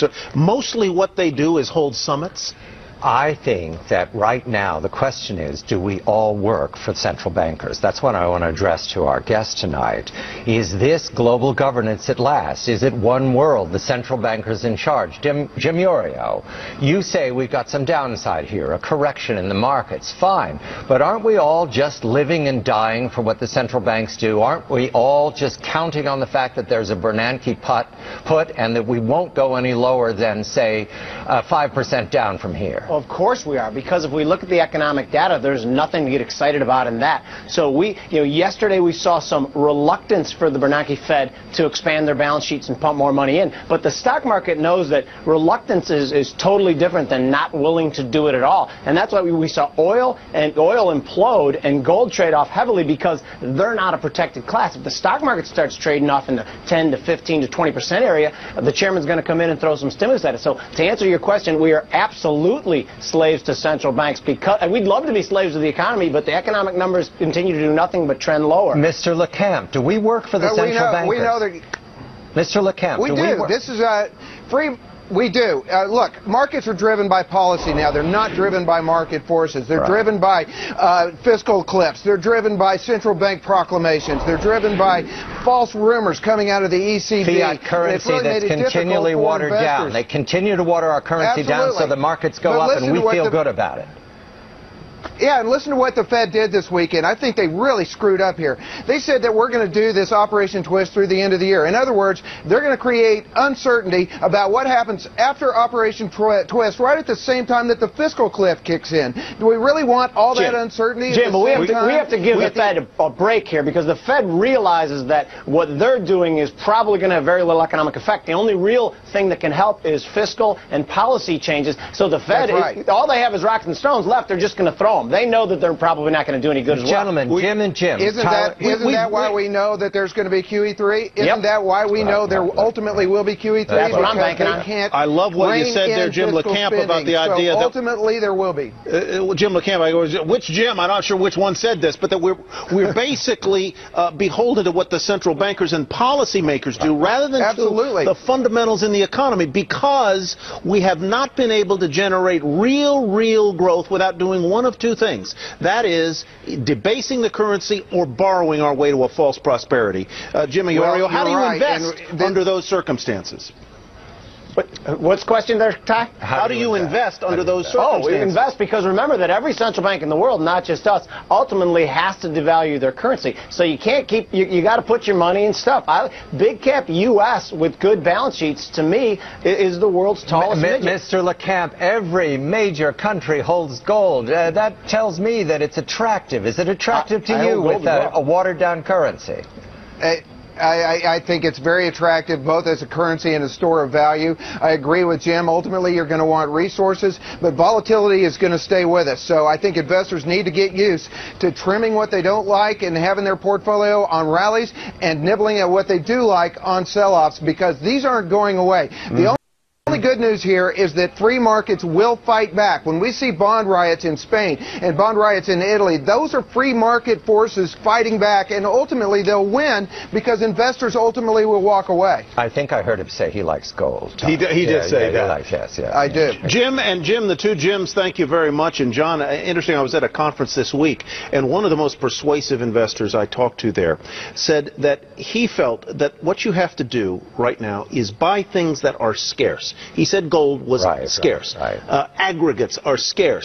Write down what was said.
So mostly what they do is hold summits? I think that right now the question is, do we all work for central bankers? That's what I want to address to our guest tonight. Is this global governance at last? Is it one world, the central bankers in charge? Jim Iorio, you say we've got some downside here, a correction in the markets. Fine. But aren't we all just living and dying for what the central banks do? Aren't we all just counting on the fact that there's a Bernanke put and that we won't go any lower than, say, 5% down from here? Well, of course we are, because if we look at the economic data, there's nothing to get excited about in that. So yesterday we saw some reluctance for the Bernanke Fed to expand their balance sheets and pump more money in. But the stock market knows that reluctance is totally different than not willing to do it at all. And that's why we saw oil implode and gold trade off heavily, because they're not a protected class. If the stock market starts trading off in the 10 to 15 to 20% area, the chairman's going to come in and throw some stimulus at it. So to answer your question, we are absolutely slaves to central banks, because we'd love to be slaves of the economy, but the economic numbers continue to do nothing but trend lower. Mr. LeCamp, do we work for the central bankers? We know that. Mr. LeCamp, we do. This is free. We do. Look, markets are driven by policy now. They're not driven by market forces. They're driven by fiscal cliffs. They're driven by central bank proclamations. They're driven by false rumors coming out of the ECB. Fiat currency that's continually watered down. They continue to water our currency down so the markets go up and we feel good about it. Yeah, and listen to what the Fed did this weekend. I think they really screwed up here. They said that we're going to do this Operation Twist through the end of the year. In other words, they're going to create uncertainty about what happens after Operation Twist, right at the same time that the fiscal cliff kicks in. Do we really want all that uncertainty? Jim, but we have to give the Fed a break here, because the Fed realizes that what they're doing is probably going to have very little economic effect. The only real thing that can help is fiscal and policy changes. So the Fed, all they have is rocks and stones left. They're just going to throw them. They know that they're probably not going to do any good as well. Gentlemen, Jim and Jim. Isn't that why we know that there's going to be QE3? Isn't that why we know there ultimately will be QE3? That's what I'm banking on. I love what you said there, Jim LeCamp, about the idea that ultimately there will be. Jim LeCamp, which Jim? I'm not sure which one said this, but that we're basically beholden to what the central bankers and policymakers do, rather than to the fundamentals in the economy, because we have not been able to generate real growth without doing one of two things. That is debasing the currency or borrowing our way to a false prosperity. Jim Iorio, how do you invest under those circumstances? What's the question there, Ty? How do you invest under those circumstances? We invest because remember that every central bank in the world, not just us, ultimately has to devalue their currency. So you can't keep, you got to put your money in stuff. Big cap U.S. with good balance sheets, to me, is the world's tallest midget. Mr. LeCamp, every major country holds gold. That tells me that it's attractive. Is it attractive to you with a watered-down currency? I think it's very attractive, both as a currency and a store of value. I agree with Jim. Ultimately, you're going to want resources, but volatility is going to stay with us. So I think investors need to get used to trimming what they don't like and having their portfolio on rallies and nibbling at what they do like on sell-offs, because these aren't going away. The only good news here is that free markets will fight back. When we see bond riots in Spain and bond riots in Italy, those are free market forces fighting back, and ultimately they'll win because investors ultimately will walk away. I think I heard him say he likes gold. He did say that. Yes, I do. Jim, the two Jims, thank you very much. And John, interesting, I was at a conference this week, and one of the most persuasive investors I talked to there said that he felt that what you have to do right now is buy things that are scarce. He said gold was scarce. Aggregates are scarce.